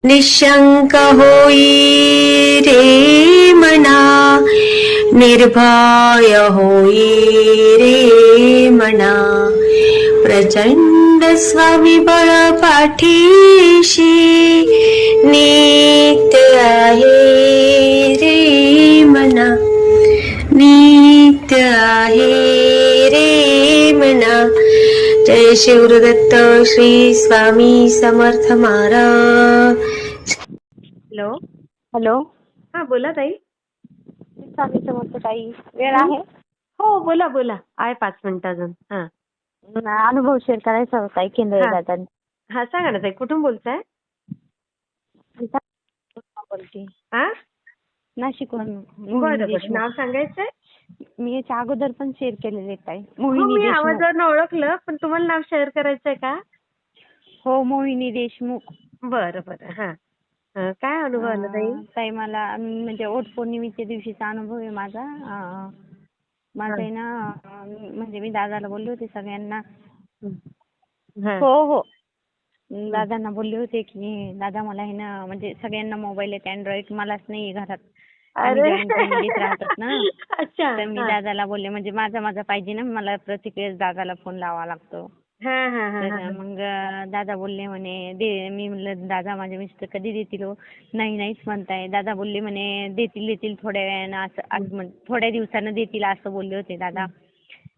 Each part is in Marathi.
निशंक होई रे मना, निर्भय होई रे मना, प्रचंड स्वविबळ पाठीशी नित्य आहे रे मना, नित्य आहे रे मना. जय शिवदत्त श्री स्वामी समर्थ महाराज. हॅलो. हॅलो. हा बोला ताई. स्वामी समर्थ ताई, वेळ आहे? हो बोला बोला, आहे 5 मिनिटं अजून. हा अनुभव शेअर करायचा होता ताई केंद्र हा दादा. हा सांगा ना ताई, कुठून बोलताय? बोलते हा नाशिकवरून. बरं बरं, नाव सांगायचंय? मी याच्या अगोदर पण शेअर केलेले ताई. हो, मोहिनी मी देशमुख. आवाजावरून ओळखलं, पण तुम्हाला नाव शेअर करायचंय का? हो, मोहिनी देशमुख. बरं बरं. हा काय अनुभव आला ताई? ताई मला म्हणजे वट पौर्णिमेच्या दिवशीचा अनुभव आहे माझा. माझं आहे ना, म्हणजे मी दादाला बोलले होते सगळ्यांना. हा हो हो, दादांना बोलले होते की दादा मला आहे ना, म्हणजे सगळ्यांना मोबाईल आहेत अँड्रॉइड, मलाच नाही घरात. आम्ही अरे जॉईंट फॅमिलीत राहतात ना. अच्छा. तर मी दादाला बोलले, म्हणजे माझा पाहिजे ना, मला प्रत्येक वेळेस दादाला फोन लावावा लागतो. हा हा हा तर हा. मग दादा बोलले म्हणे मी म्हणलं दादा माझे मिस्टर कधी देतील हो? नाहीच म्हणताय. दादा बोलले म्हणे देतील थोड्या वेळानं, असं थोड्या दिवसानं देतील असं बोलले होते दादा.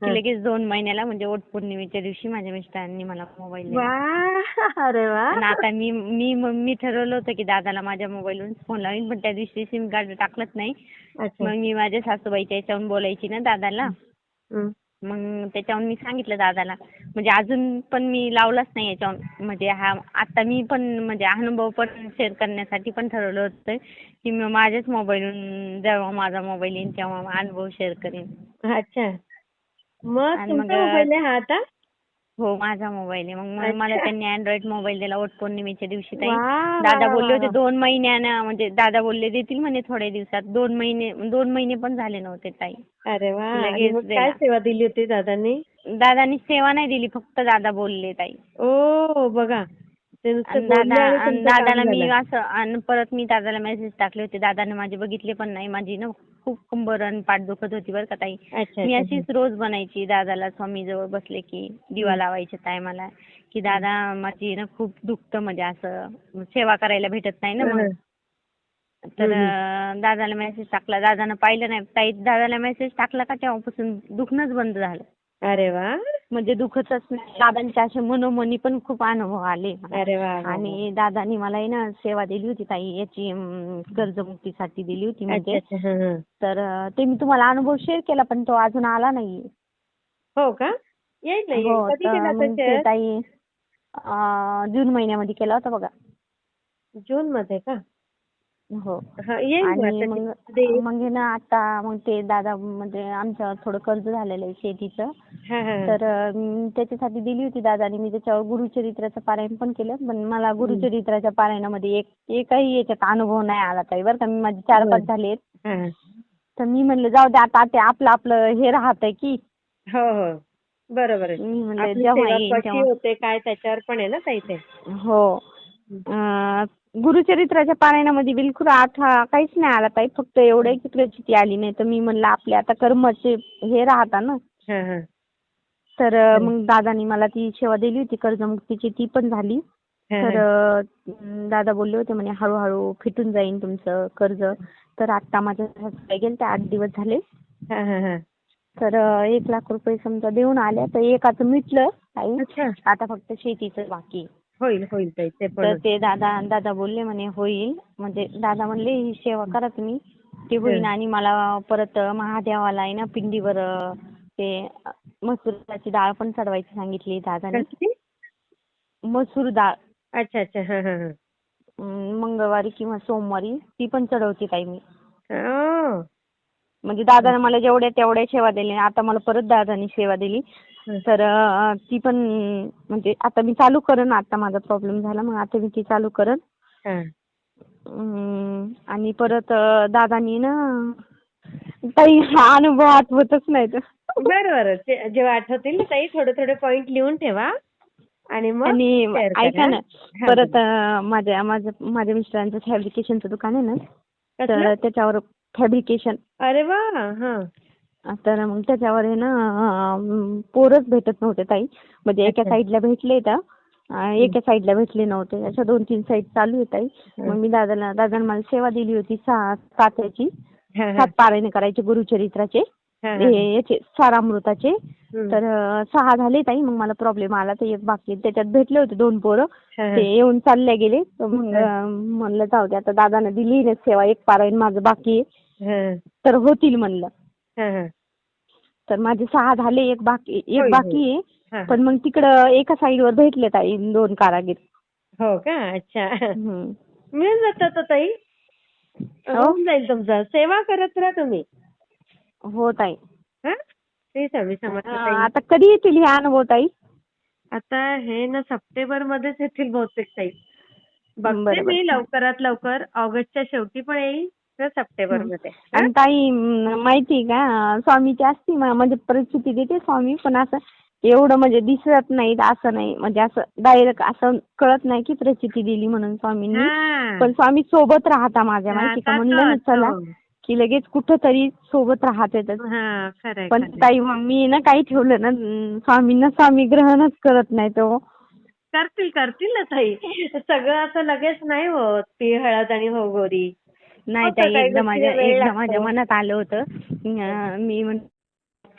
की लगेच 2 महिन्याला म्हणजे वट पौर्णिमेच्या दिवशी माझ्या मिस्टरांनी मला मोबाईल दिला. वा, अरे वा. आणि आता मी ठरवलं होतं की दादाला माझ्या मोबाईलवरून फोन लावीन, पण त्या दिवशी सिम कार्ड टाकलंच नाही. अच्छा. मग मी माझ्या सासूबाईच्या याच्यावरून बोलायची ना दादाला. मग त्याच्यावरून मी सांगितलं दादाला, म्हणजे अजून पण मी लावलाच नाही याच्यावर. म्हणजे आता मी पण म्हणजे अनुभव पण शेअर करण्यासाठी पण ठरवलं होतं की मी माझ्याच मोबाईलवरून जेव्हा माझा मोबाईल येईल तेव्हा अनुभव शेअर करेन. अच्छा. मग आणि मग तुमचा मोबाईल आहे हा आता? हो, माझा मोबाईल आहे. मग मला अच्छा. त्यांनी अँड्रॉइड मोबाईल दिला वट पौर्णिमेच्या दिवशी ताई. वा वा दादा वा बोलले वा होते वा. 2 महिन्यानं, म्हणजे दादा बोलले देतील म्हणे थोड्या दिवसात. 2 महिने पण झाले नव्हते ताई. अरे वा. आणि लगेच मग काय दिला. सेवा दिली होती दादांनी? दादांनी सेवा नाही दिली, फक्त दादा बोलले ताई. ओ बघा, ते नुसते बोलले आणि तुमचं काम दादाला मी झालं. असं, आणि परत मी दादाला मेसेज टाकले होते. दादाने माझे बघितले पण नाही. माझी ना खूप कंबर आणि पाठ दुखत होती बरं का ताई. अच्छा मी अच्छा. अशीच रोज बनायची दादाला स्वामीजवळ बसले की दिवा लावायच्या टायमाला, की दादा माझी ना खूप दुखतं, म्हणजे असं सेवा करायला भेटत नाही ना मग. तर दादाला मेसेज टाकला, दादानं पाहिलं नाही ताई. दादाला मेसेज टाकला का तेव्हापासून दुखणंच बंद झालं. अरे वा. म्हणजे दुखतच नाही. दादांच्या असे मनोमनी पण खूप अनुभव आले मला. अरे वा वा. आणि दादानी मला आहे ना सेवा दिली होती ताई, याची कर्जमुक्तीसाठी दिली होती म्हणजे. अच्छा अच्छा. तर ते मी तुम्हाला अनुभव शेअर केला, पण तो अजून आला नाही. हो का? येईल ना, येईल. हो, कधी तर केला मग ते शेअर? ताई जून महिन्यामध्ये केला होता बघा. जून मध्ये का? हो. हा, येईल ना आणि आता मग मध्ये. मग ना आता मग ते दादा, म्हणजे आमचं थोडं कर्ज झालेलं आहे शेतीचं. हा हा. तर त्याच्यासाठी दिली होती दादानी. मी त्याच्यावर गुरुचरित्राचं पारायण पण केलं, पण मला गुरुचरित्राच्या पारायणामध्ये एकही याच्यात अनुभव नाही आला ताई बरं का. मी माझे 4-5 झालेत. तर मी म्हणलं जाऊ दे आता, ते आपलं हे राहतंय की. हो हो, बरोबर आहे. मी म्हणलं आपली जेव्हा सेवा येईल कशी तेव्हा. होते काय त्याच्यावर पण आहे ना ताई ते. हो. गुरुचरित्राच्या पारायणामध्ये बिलकुल काहीच नाही आला ताई. फक्त एवढं की प्रचिती आली नाही. तर मी म्हणलं आपले आता कर्माचे हे राहतात ना. तर मग दादानी मला ती सेवा दिली होती कर्जमुक्तीची, ती पण झाली. तर दादा बोलले होते म्हणे हळूहळू फिटून जाईल तुमचं कर्ज. तर आता माझ्या सासूबाई गेल्या 8 दिवस झाले. तर 1 लाख रुपये समजा देऊन आल्या. तर एकाचं मिटलं ताई. आता फक्त शेतीचं बाकी. होईल होईल ताई, ते पण तर ते दादा बोलले म्हणे होईल. म्हणजे दादा म्हणले ही सेवा करा तुम्ही, ते होईल. आणि मला परत महादेवाला आहे ना पिंडीवर ते मसूरची डाळ पण चढवायची सांगितली दादानी. मसूर डाळ. अच्छा अच्छा. मंगळवारी किंवा सोमवारी ती पण चढवते ताई मी. म्हणजे दादाने मला जेवढ्या तेवढ्या सेवा दिली. आता मला परत दादानी सेवा दिली. तर ती पण म्हणजे आता मी चालू करेन. आता माझा प्रॉब्लेम झाला, मग आता मी ती चालू करेन. आणि परत दादानी ना ताई अनुभव आठवतच नाहीत. बरं जेव्हा आठवतील ना ताई, थोडे थोडे पॉइंट लिहून ठेवा आणि मग आणि share करा. ऐका ना, हा, परत माझ्या मिस्टरांचं फॅब्रिकेशनचं दुकान आहे ना, तर कसलं? त्याच्यावर फॅब्रिकेशन, अरे वा. हा. तर मग त्याच्यावर आहे ना पोरच भेटत नव्हते ताई. म्हणजे एका अच्छा. साईडला भेटले तर एका साईडला भेटले नव्हते. अशा 2-3 साईड चालू आहे ताई. मग मी दादाने मला सेवा दिली होती 7 याची, हा, हा. 7 पारायण करायचे गुरुचरित्राचे, हा, हा. याचे सारामृताचे. हम्म. तर 6 झाले ताई. मग मला प्रॉब्लेम आला तर एक बाकी आहे. त्याच्यात भेटले होते 2 पोरं. हा, हा. ते येऊन चालले गेले. तर मग म्हणलं जाऊ दे, आता दादाने दिली ना सेवा, एक पारायण माझं बाकी आहे, हा, तर होतील म्हणलं. हा, हा. तर माझे 6 झाले, एक बाकी होय, होय. आहे. हा, हा. पण मग तिकडं एका साईडवर भेटले ताई 2 कारागीर. हो का. अच्छा. हम्म. मिळून जातात तर ताई. हो होऊन जाईल तुमचं. सेवा करत राहा तुम्ही. हो ताई. हा. श्री स्वामी समर्थ ताई. आता कधी येतील हे अनुभव ताई? आता हे ना सप्टेंबर मध्येच येतील बहुतेक ताई. बघते बरोबर. मी लवकरात लवकर. ऑगस्टच्या शेवटी पण येईल तर सप्टेंबर मध्ये. आणि ताई माहिती का, स्वामीची असती म्हणजे परिस्थिती देते स्वामी, पण असं एवढं म्हणजे दिसत नाही असं नाही. म्हणजे असं डायरेक्ट असं कळत नाही की प्रचिती दिली म्हणून स्वामींनी. पण स्वामी सोबत राहता माझ्या, माहिती का. म्हणलं ना चला की लगेच कुठंतरी सोबत राहतात. खरंय. पण ताई मग मी ना काही ठेवलं ना स्वामींना, स्वामी ग्रहणच करत नाही तो. करतील ना ताई. सगळं असं लगेच नाही होत. ती हळद आणि हो गोरी. नाही होतं ताई, काही एकदा गोष्टीला माझ्या वेळ मनात आलं होतं. मी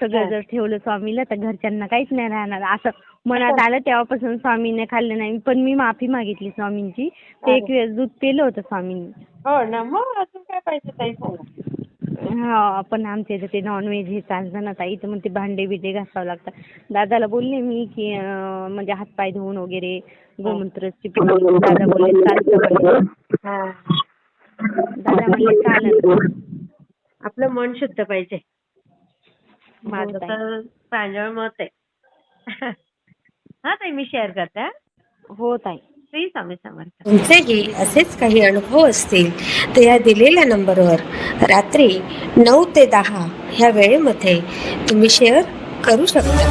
सगळं जर ठेवलं स्वामीला तर घरच्यांना काहीच नाही राहणार असं मनात आलं. तेव्हापासून स्वामीने खाल्लं नाही. पण मी माफी मागितली स्वामींची. ते एक वेळेस दूध पिलं होतं स्वामींनी. हो ना. मग अजून काय पाहिजे ताई सांगा. हा, पण आमच्या इथे ते नॉनव्हेज हे चालतं ना ताई, तर मग ते भांडे बिंडे घासावं लागतं. दादाला बोलले मी की म्हणजे हातपाय धुवून वगैरे गोमूत्राची पिळून, दादा बोलले चालतं म्हणे. दादा म्हणले चालेल. आपलं मन शुद्ध पाहिजे. माझं तर प्रांजळ मत आहे. हा ताई, मी शेअर करते. हो ताई. श्री स्वामी समर्थ. तुमचेही असेच काही अनुभव असतील तर या दिलेल्या नंबरवर रात्री 9 ते 10 ह्या वेळेमध्ये तुम्ही शेअर करू शकता.